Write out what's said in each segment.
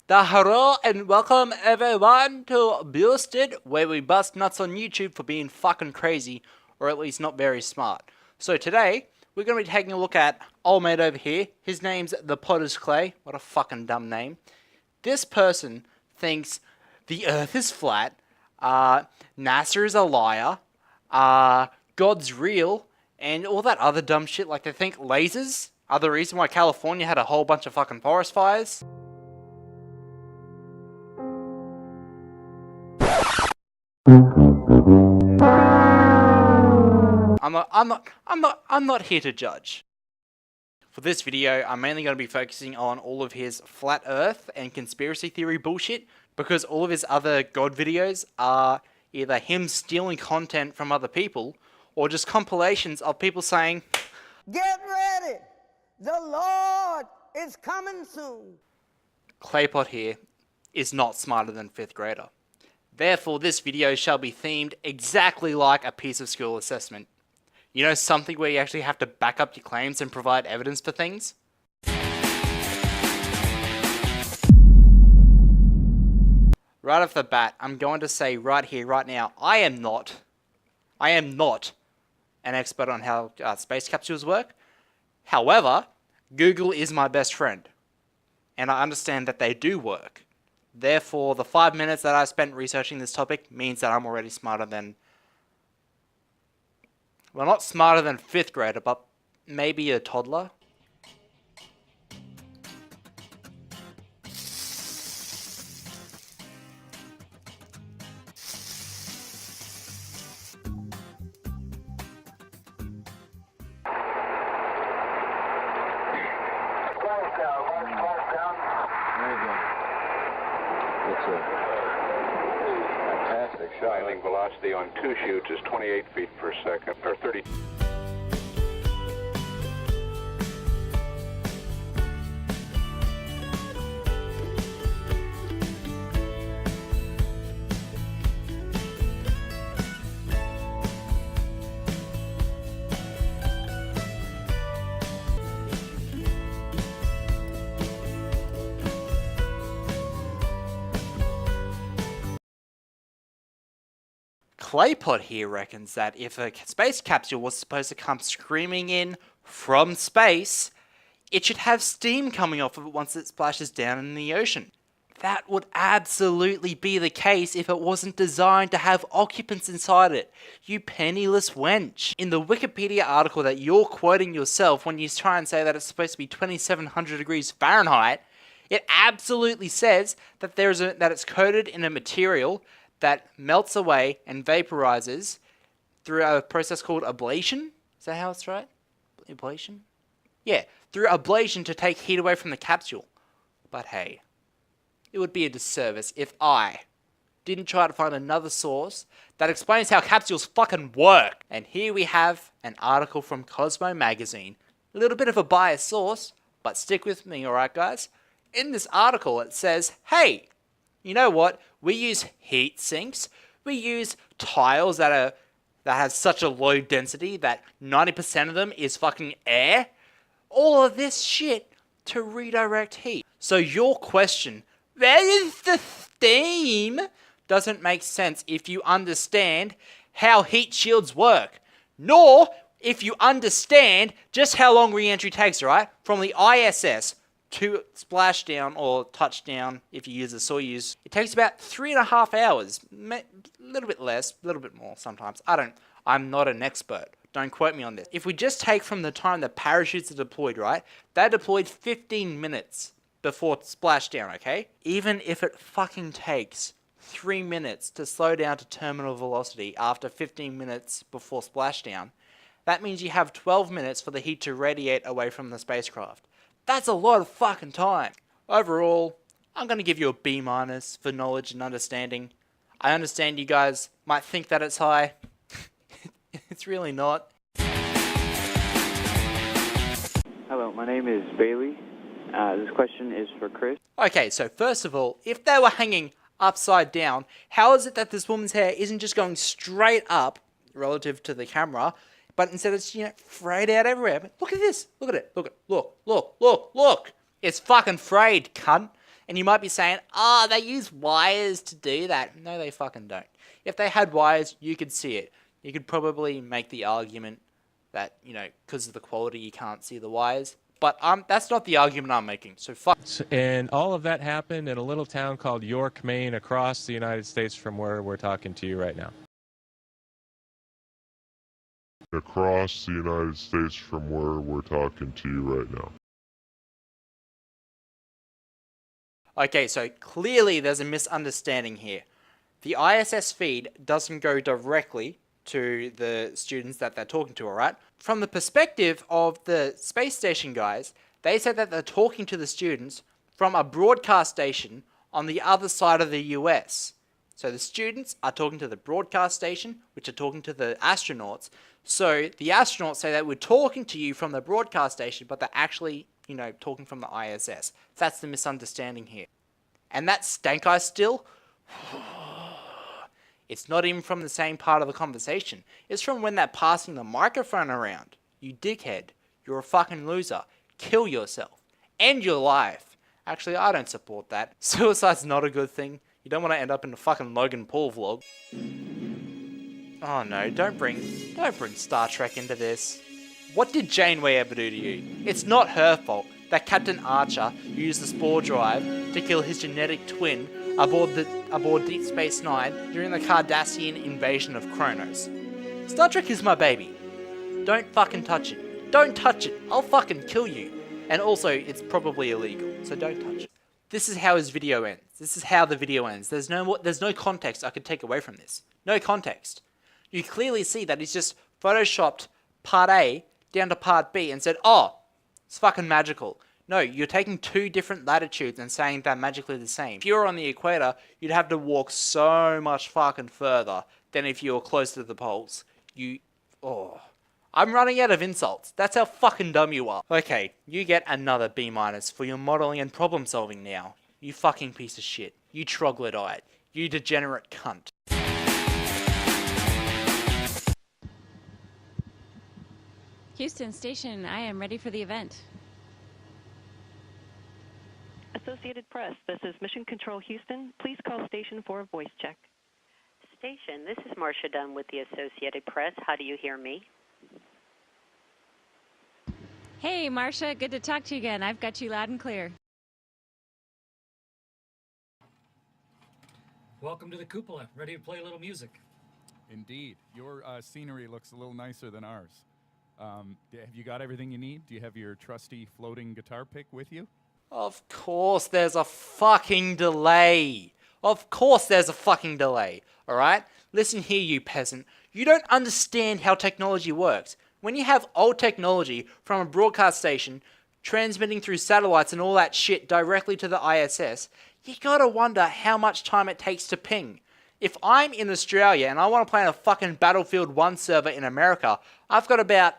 Hello and welcome everyone to Busted, where we bust nuts on YouTube for being fucking crazy, or at least not very smart. So today, we're going to be taking a look at old mate over here. His name's the Potter's Clay. What a fucking dumb name. This person thinks the earth is flat, NASA is a liar, God's real, and all that other dumb shit. Like they think lasers are the reason why California had a whole bunch of fucking forest fires. I'm not here to judge. For this video, I'm mainly going to be focusing on all of his flat earth and conspiracy theory bullshit, because all of his other God videos are either him stealing content from other people, or just compilations of people saying, "Get ready! The Lord is coming soon." Claypot here is not smarter than 5th grader. Therefore, this video shall be themed exactly like a piece of school assessment. You know, something where you actually have to back up your claims and provide evidence for things? Right off the bat, I'm going to say right here, right now, I am not an expert on how space capsules work. However, Google is my best friend, and I understand that they do work. Therefore, the 5 minutes that I spent researching this topic means that I'm already smarter than... well, not smarter than 5th grader, but maybe a toddler. It's a fantastic shot. Landing velocity on 2 shoots is 28 feet per second, or 30. Claypot here reckons that if a space capsule was supposed to come screaming in from space, it should have steam coming off of it once it splashes down in the ocean. That would absolutely be the case if it wasn't designed to have occupants inside it, you penniless wench. In the Wikipedia article that you're quoting yourself when you try and say that it's supposed to be 2700 degrees Fahrenheit, it absolutely says that that it's coated in a material that melts away and vaporizes through a process called ablation. Is that how it's right? Ablation? Yeah, through ablation to take heat away from the capsule. But hey, it would be a disservice if I didn't try to find another source that explains how capsules fucking work. And here we have an article from Cosmo magazine. A little bit of a biased source, but stick with me, alright guys? In this article it says, hey, you know what? We use heat sinks. We use tiles that have such a low density that 90% of them is fucking air. All of this shit to redirect heat. So your question, where is the steam? Doesn't make sense if you understand how heat shields work. Nor if you understand just how long re-entry takes, right? From the ISS to splashdown or touchdown, if you use a Soyuz, it takes about 3.5 hours. A little bit less, a little bit more sometimes. I'm not an expert. Don't quote me on this. If we just take from the time the parachutes are deployed, right? They're deployed 15 minutes before splashdown, okay? Even if it fucking takes 3 minutes to slow down to terminal velocity after 15 minutes before splashdown, that means you have 12 minutes for the heat to radiate away from the spacecraft. That's a lot of fucking time. Overall, I'm going to give you a B- for knowledge and understanding. I understand you guys might think that it's high. It's really not. Hello, my name is Bailey. This question is for Chris. Okay, so first of all, if they were hanging upside down, how is it that this woman's hair isn't just going straight up relative to the camera, but instead it's, frayed out everywhere? But look at this. Look at it. Look. It's fucking frayed, cunt. And you might be saying, oh, they use wires to do that. No, they fucking don't. If they had wires, you could see it. You could probably make the argument that, because of the quality, you can't see the wires. But that's not the argument I'm making, so fuck. And all of that happened in a little town called York, Maine, across the United States from where we're talking to you right now. Across the United States from where we're talking to you right now. Okay, so clearly there's a misunderstanding here. The ISS feed doesn't go directly to the students that they're talking to, alright? From the perspective of the space station guys, they said that they're talking to the students from a broadcast station on the other side of the US. So the students are talking to the broadcast station, which are talking to the astronauts. So the astronauts say that we're talking to you from the broadcast station, but they're actually, talking from the ISS. That's the misunderstanding here. And that stank eye still, it's not even from the same part of the conversation. It's from when they're passing the microphone around. You dickhead. You're a fucking loser. Kill yourself. End your life. Actually, I don't support that. Suicide's not a good thing. You don't want to end up in the fucking Logan Paul vlog. Oh no, don't bring Star Trek into this. What did Janeway ever do to you? It's not her fault that Captain Archer used the spore drive to kill his genetic twin aboard Deep Space Nine during the Cardassian invasion of Kronos. Star Trek is my baby. Don't fucking touch it. Don't touch it. I'll fucking kill you. And also, it's probably illegal, so don't touch it. This is how his video ends. This is how the video ends. There's no context I could take away from this. No context. You clearly see that he's just photoshopped part A down to part B and said, oh, it's fucking magical. No, you're taking two different latitudes and saying they're magically the same. If you were on the equator, you'd have to walk so much fucking further than if you were close to the poles. I'm running out of insults. That's how fucking dumb you are. Okay, you get another B- for your modeling and problem solving now. You fucking piece of shit. You troglodyte. You degenerate cunt. Houston Station, I am ready for the event. Associated Press, this is Mission Control Houston. Please call station for a voice check. Station, this is Marcia Dunn with the Associated Press. How do you hear me? Hey, Marcia, good to talk to you again. I've got you loud and clear. Welcome to the cupola. Ready to play a little music? Indeed. Your scenery looks a little nicer than ours. Have you got everything you need? Do you have your trusty floating guitar pick with you? Of course there's a fucking delay. Of course there's a fucking delay. Alright? Listen here, you peasant. You don't understand how technology works. When you have old technology from a broadcast station transmitting through satellites and all that shit directly to the ISS, you gotta wonder how much time it takes to ping. If I'm in Australia and I want to play on a fucking Battlefield 1 server in America, I've got about,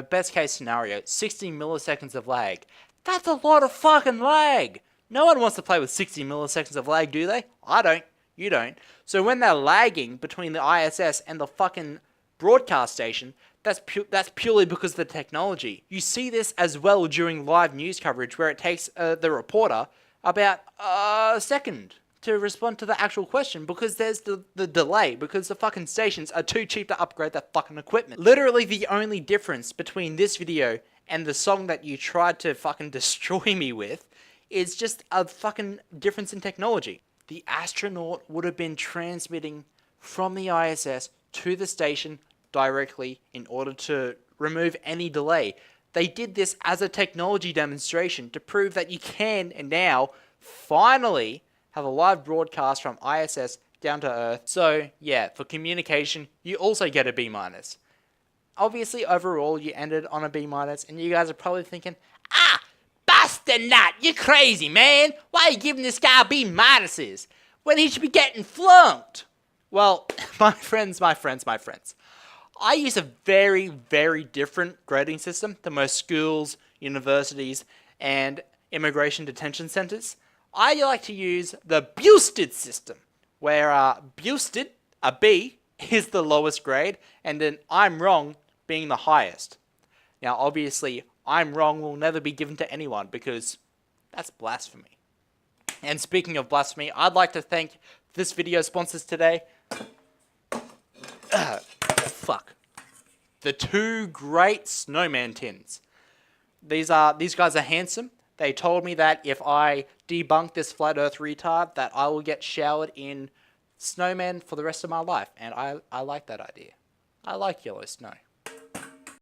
best case scenario, 60 milliseconds of lag. That's a lot of fucking lag. No one wants to play with 60 milliseconds of lag, do they? I don't. You don't. So when they're lagging between the ISS and the fucking broadcast station, that's purely because of the technology. You see this as well during live news coverage where it takes the reporter about a second to respond to the actual question because there's the delay, because the fucking stations are too cheap to upgrade that fucking equipment. Literally the only difference between this video and the song that you tried to fucking destroy me with is just a fucking difference in technology. The astronaut would have been transmitting from the ISS to the station directly in order to remove any delay. They did this as a technology demonstration to prove that you can now finally have a live broadcast from ISS down to Earth. So yeah, for communication, you also get a B-. Obviously, overall, you ended on a B-, and you guys are probably thinking, Busta nut, you're crazy, man. Why are you giving this guy B-minuses when he should be getting flunked? Well, my friends, I use a very, very different grading system than most schools, universities, and immigration detention centers. I like to use the Busta system, where Busta, a B, is the lowest grade, and then I'm wrong being the highest. Now, obviously, I'm wrong will never be given to anyone because that's blasphemy. And speaking of blasphemy, I'd like to thank this video sponsors today. Fuck. The two great snowman tins. These guys are handsome. They told me that if I debunk this flat earth retard, that I will get showered in snowman for the rest of my life. And I like that idea. I like yellow snow.